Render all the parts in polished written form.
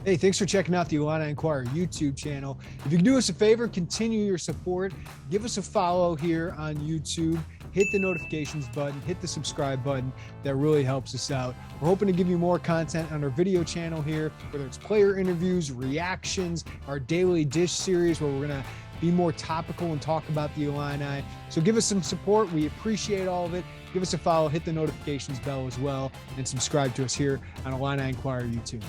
Hey, thanks for checking out the Illini Inquirer YouTube channel. If you can do us a favor, continue your support. Give us a follow here on YouTube. Hit the notifications button, hit the subscribe button. That really helps us out. We're hoping to give you more content on our video channel here, whether it's player interviews, reactions, our daily dish series where we're going to be more topical and talk about the Illini. So give us some support. We appreciate all of it. Give us a follow, hit the notifications bell as well, and subscribe to us here on Illini Inquirer YouTube.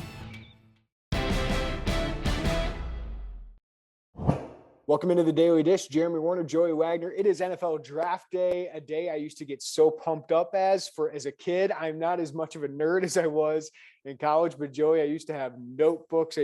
Welcome into the Daily Dish. Jeremy Werner, Joey Wagner. It is NFL Draft Day, a day I used to get so pumped up as a kid. I'm not as much of a nerd as I was in college, but Joey, I used to have notebooks.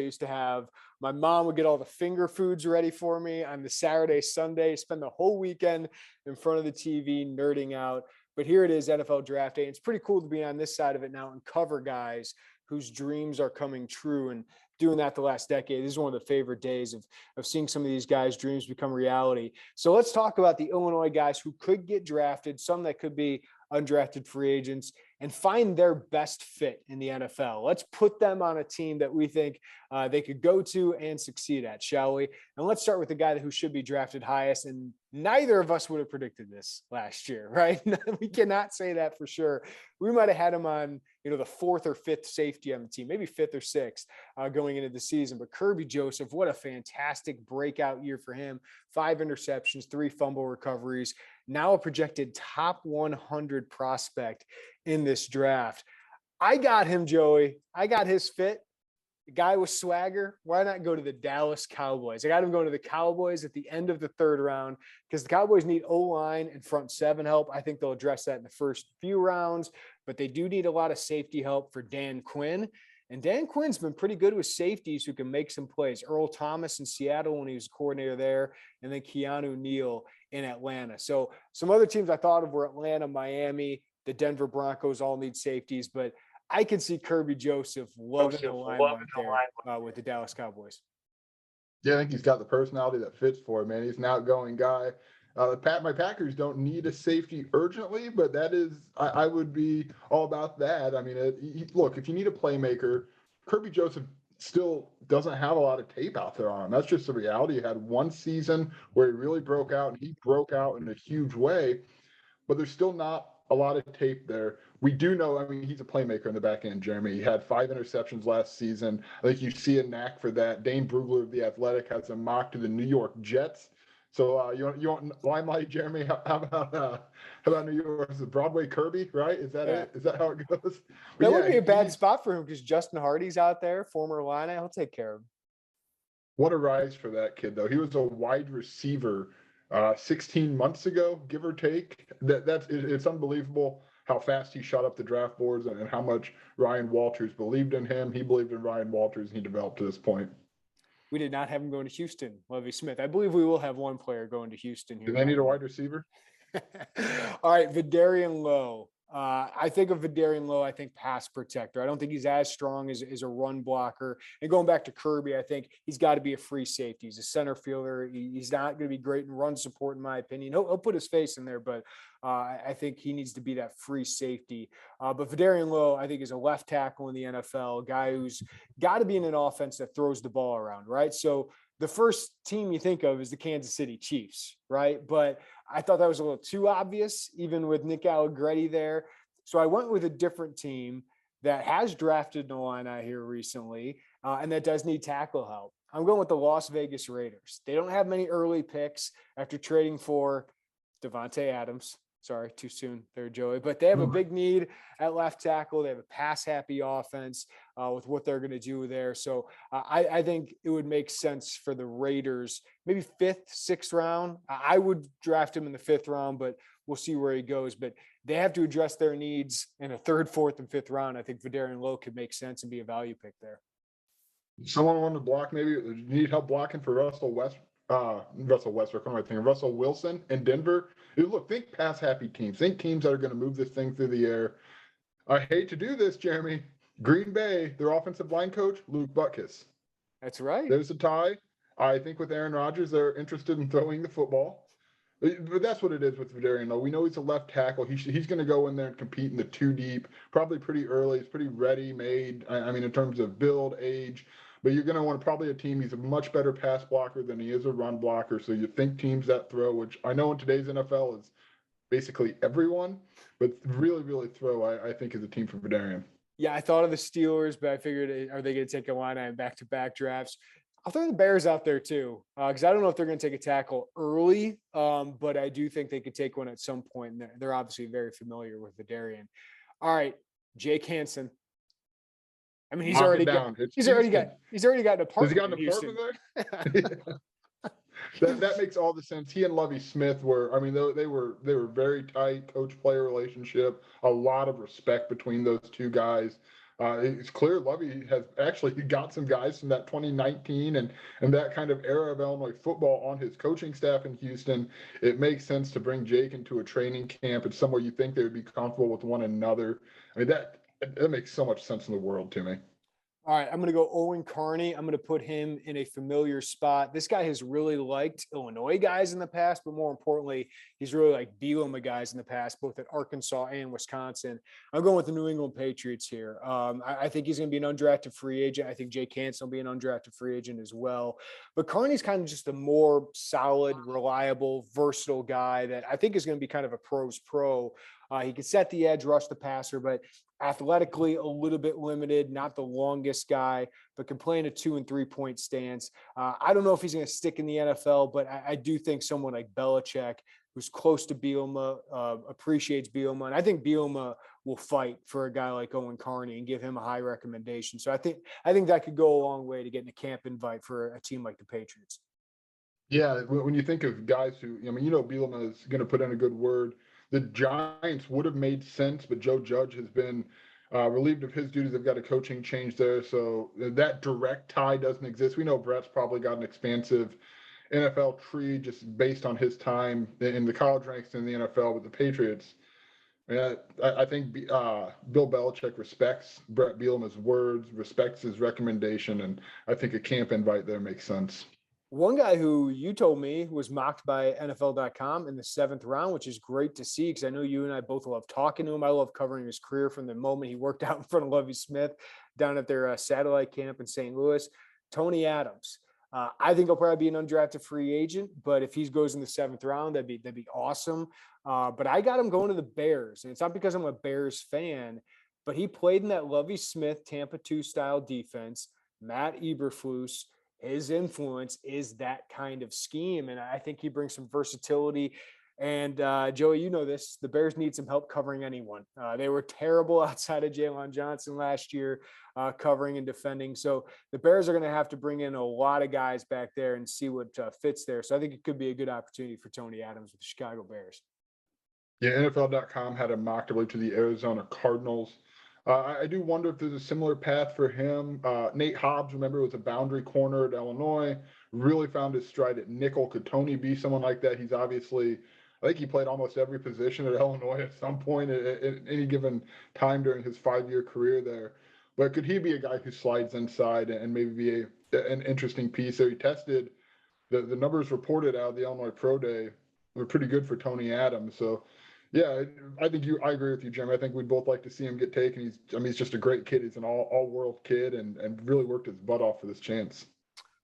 My mom would get all the finger foods ready for me on the Saturday, Sunday, spend the whole weekend in front of the TV nerding out. But here it is, NFL Draft Day. It's pretty cool to be on this side of it now and cover guys whose dreams are coming true. And doing that the last decade, this is one of the favorite days of seeing some of these guys' dreams become reality. So let's talk about the Illinois guys who could get drafted, some that could be undrafted free agents, and find their best fit in the NFL. Let's put them on a team that we think they could go to and succeed at, shall we? And let's start with the guy who should be drafted highest. And neither of us would have predicted this last year, right? We cannot say that for sure. We might have had him on, the fourth or fifth safety on the team, maybe fifth or sixth going into the season. But Kirby Joseph, what a fantastic breakout year for him. 5 interceptions, 3 fumble recoveries. Now a projected top 100 prospect in this draft. I got him, Joey. I got his fit. The guy with swagger. Why not go to the Dallas Cowboys? I got him going to the Cowboys at the end of the 3rd round because the Cowboys need O-line and front 7 help. I think they'll address that in the first few rounds, but they do need a lot of safety help for Dan Quinn. And Dan Quinn's been pretty good with safeties who can make some plays. Earl Thomas in Seattle when he was coordinator there, and then Keanu Neal in Atlanta. So some other teams I thought of were Atlanta, Miami, the Denver Broncos all need safeties, but I can see Kerby Joseph loving the limelight there with the Dallas Cowboys. Yeah, I think he's got the personality that fits for him, man. He's an outgoing guy. My Packers don't need a safety urgently, but that is, I would be all about that. I mean, look, if you need a playmaker, Kerby Joseph still doesn't have a lot of tape out there on him. That's just the reality. He had one season where he really broke out, and he broke out in a huge way, but there's still not a lot of tape there. We do know, I mean, he's a playmaker in the back end, Jeremy. He had 5 interceptions last season. I think you see a knack for that. Dane Brugler of The Athletic has a mock to the New York Jets. So you want limelight, Jeremy? How about New York? Is it Broadway Kirby, right? Is that it? Is that how it goes? That would be a bad spot for him because Justin Hardy's out there, former Illini. He'll take care of him. What a rise for that kid, though. He was a wide receiver 16 months ago, give or take. It's unbelievable how fast he shot up the draft boards and how much Ryan Walters believed in him. He believed in Ryan Walters, and he developed to this point. We did not have him going to Houston, Lovie Smith. I believe we will have one player going to Houston here. Do they need a wide receiver? All right, Vederian Lowe. I think of Vederian Low, I think pass protector. I don't think he's as strong as a run blocker. And going back to Kirby, I think he's got to be a free safety. He's a center fielder. He's not going to be great in run support, in my opinion. He'll put his face in there, but I think he needs to be that free safety. But Vederian Lowe, I think, is a left tackle in the NFL, a guy who's got to be in an offense that throws the ball around, right? So the first team you think of is the Kansas City Chiefs, right? But I thought that was a little too obvious, even with Nick Allegretti there. So I went with a different team that has drafted an Illini here recently, and that does need tackle help. I'm going with the Las Vegas Raiders. They don't have many early picks after trading for Devontae Adams. Sorry, too soon there, Joey. But they have a big need at left tackle. They have a pass-happy offense with what they're going to do there. So I think it would make sense for the Raiders, maybe 5th, 6th round. I would draft him in the 5th round, but we'll see where he goes. But they have to address their needs in a 3rd, 4th, and 5th round. I think Vederian Low could make sense and be a value pick there. Someone want to block, maybe you need help blocking for Russell Wilson in Denver. Look, think pass-happy teams. Think teams that are going to move this thing through the air. I hate to do this, Jeremy. Green Bay, their offensive line coach, Luke Butkus. That's right. There's a tie. I think with Aaron Rodgers, they're interested in throwing the football. But that's what it is with Vederian Lowe. We know he's a left tackle. He's going to go in there and compete in the 2 deep, probably pretty early. He's pretty ready-made, I mean, in terms of build, age. but you're going to want probably a team. He's a much better pass blocker than he is a run blocker. So you think teams that throw, which I know in today's NFL is basically everyone, but really throw, I think is a team for Vederian. Yeah, I thought of the Steelers, but I figured, are they going to take a line on back-to-back drafts? I'll throw the Bears out there too, because I don't know if they're going to take a tackle early, but I do think they could take one at some point. And they're obviously very familiar with Vederian. All right, Jake Hansen. I mean, he's already got an apartment. Has he got an in apartment there? That makes all the sense. He and Lovie Smith were, I mean, they were very tight coach-player relationship. A lot of respect between those two guys. It's clear Lovie has actually got some guys from that 2019 and that kind of era of Illinois football on his coaching staff in Houston. It makes sense to bring Jake into a training camp. It's somewhere you think they would be comfortable with one another. I mean, that makes so much sense in the world to me. All right, I'm going to go Owen Carney. I'm going to put him in a familiar spot. This guy has really liked Illinois guys in the past, but more importantly, he's really liked Bielema guys in the past, both at Arkansas and Wisconsin. I'm going with the New England Patriots here. I think he's going to be an undrafted free agent. I think Jake Hansen will be an undrafted free agent as well. But Carney's kind of just a more solid, reliable, versatile guy that I think is going to be kind of a pro's pro. He can set the edge, rush the passer, but athletically a little bit limited, not the longest guy, but can play in a 2 and 3 point stance. I don't know if he's going to stick in the NFL, but I do think someone like Belichick, who's close to Bielema, appreciates Bielema. And I think Bielema will fight for a guy like Owen Carney and give him a high recommendation. So I think that could go a long way to getting a camp invite for a team like the Patriots. Yeah, when you think of guys who, I mean, Bielema is going to put in a good word. The Giants would have made sense, but Joe Judge has been relieved of his duties. They've got a coaching change there, so that direct tie doesn't exist. We know Brett's probably got an expansive NFL tree just based on his time in the college ranks in the NFL with the Patriots. I think Bill Belichick respects Brett Bielema's words, respects his recommendation, and I think a camp invite there makes sense. One guy who you told me was mocked by NFL.com in the 7th round, which is great to see because I know you and I both love talking to him. I love covering his career from the moment he worked out in front of Lovie Smith down at their satellite camp in St. Louis. Tony Adams. I think he'll probably be an undrafted free agent, but if he goes in the 7th round, that'd be awesome. But I got him going to the Bears, and it's not because I'm a Bears fan, but he played in that Lovie Smith Tampa 2 style defense, Matt Eberflus. His influence is that kind of scheme, and I think he brings some versatility. And Joey, you know this, the Bears need some help covering anyone. They were terrible outside of Jalen Johnson last year, covering and defending. So the Bears are going to have to bring in a lot of guys back there and see what fits there. So I think it could be a good opportunity for Tony Adams with the Chicago Bears. Yeah, NFL.com had him mocked, I believe, to the Arizona Cardinals. I do wonder if there's a similar path for him. Nate Hobbs, remember, was a boundary corner at Illinois, really found his stride at nickel. Could Tony be someone like that? He's obviously, I think he played almost every position at Illinois at some point at any given time during his 5-year career there. But could he be a guy who slides inside and maybe be an interesting piece there? He tested, the numbers reported out of the Illinois Pro Day were pretty good for Tony Adams. So, yeah, I agree with you, Jim. I think we'd both like to see him get taken. He's just a great kid. He's an all-world kid and really worked his butt off for this chance.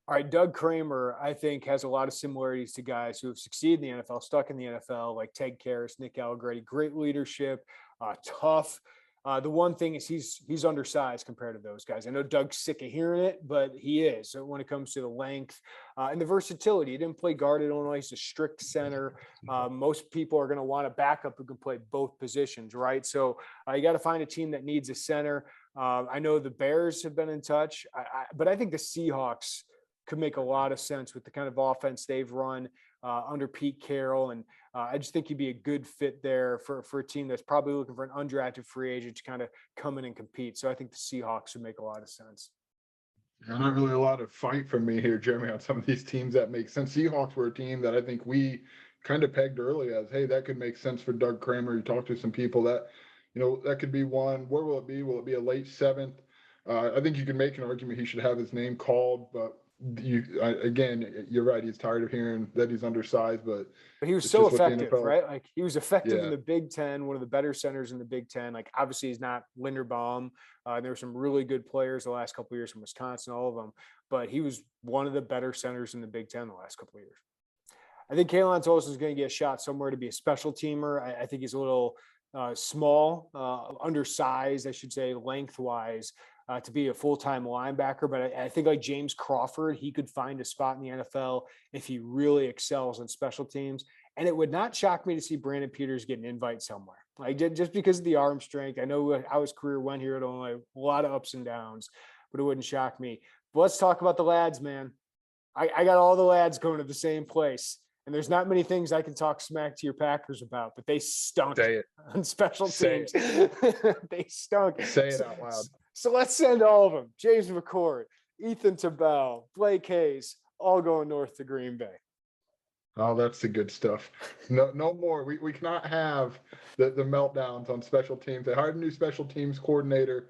All right, Doug Kramer, I think, has a lot of similarities to guys who have succeeded in the NFL, stuck in the NFL, like Ted Karras, Nick Allegretti. Great leadership, tough. The one thing is he's undersized compared to those guys. I know Doug's sick of hearing it, but he is. So when it comes to the length and the versatility, he didn't play guard at Illinois. He's a strict center. Most people are going to want a backup who can play both positions, right? So you got to find a team that needs a center. I know the Bears have been in touch, but I think the Seahawks could make a lot of sense with the kind of offense they've run under Pete Carroll. And I just think he'd be a good fit there for a team that's probably looking for an undrafted free agent to kind of come in and compete. So I think the Seahawks would make a lot of sense. Not really a lot of fight from me here, Jeremy, on some of these teams that make sense. Seahawks were a team that I think we kind of pegged early as, hey, that could make sense for Doug Kramer. You talk to some people that, that could be one. Where will it be? Will it be a late 7th? I think you can make an argument he should have his name called, but again, you're right. He's tired of hearing that he's undersized, but he was it's so just what the effective, NFL right? Like he was effective in Yeah. the Big Ten, one of the better centers in the Big Ten. Like obviously he's not Linderbaum. There were some really good players the last couple of years from Wisconsin, all of them, but he was one of the better centers in the Big Ten the last couple of years. I think Kalen Tolson is going to get a shot somewhere to be a special teamer. I think he's a little small, undersized, I should say, lengthwise, to be a full-time linebacker. But I think like James Crawford, he could find a spot in the NFL if he really excels on special teams. And it would not shock me to see Brandon Peters get an invite somewhere. Like just because of the arm strength. I know how his career went here at Illinois, a lot of ups and downs, but it wouldn't shock me. But let's talk about the lads, man. I got all the lads going to the same place. And there's not many things I can talk smack to your Packers about, but they stunk on special teams. They stunk. Say it out loud. So let's send all of them. James McCourt, Ethan Tabell, Blake Hayes, all going north to Green Bay. Oh, that's the good stuff. No more. We cannot have the meltdowns on special teams. They hired a new special teams coordinator.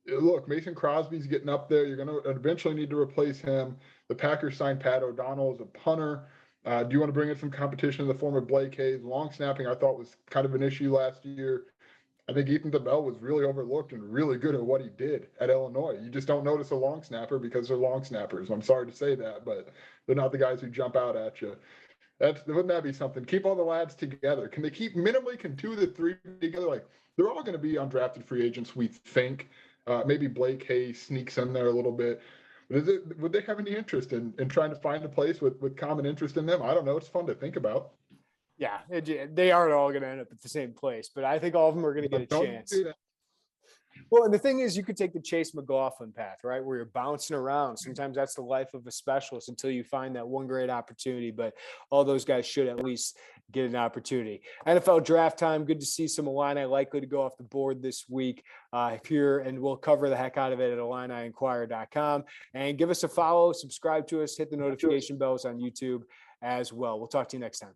Look, Mason Crosby's getting up there. You're going to eventually need to replace him. The Packers signed Pat O'Donnell as a punter. Do you want to bring in some competition in the form of Blake Hayes? Long snapping, I thought, was kind of an issue last year. I think Ethan Tabell was really overlooked and really good at what he did at Illinois. You just don't notice a long snapper because they're long snappers. I'm sorry to say that, but they're not the guys who jump out at you. Wouldn't that be something? Keep all the lads together. Can they keep minimally? Can 2 of the 3 together? Like they're all going to be undrafted free agents, we think. Maybe Blake Hayes sneaks in there a little bit. Would they have any interest in trying to find a place with common interest in them? I don't know. It's fun to think about. Yeah, they aren't all going to end up at the same place, but I think all of them are going to get a chance. Well, and the thing is, you could take the Chase McLaughlin path, right, where you're bouncing around. Sometimes that's the life of a specialist until you find that one great opportunity. But all those guys should at least get an opportunity. NFL draft time. Good to see some Illini likely to go off the board this week here, and we'll cover the heck out of it at IlliniInquirer.com. And give us a follow, subscribe to us, hit the notification bells on YouTube as well. We'll talk to you next time.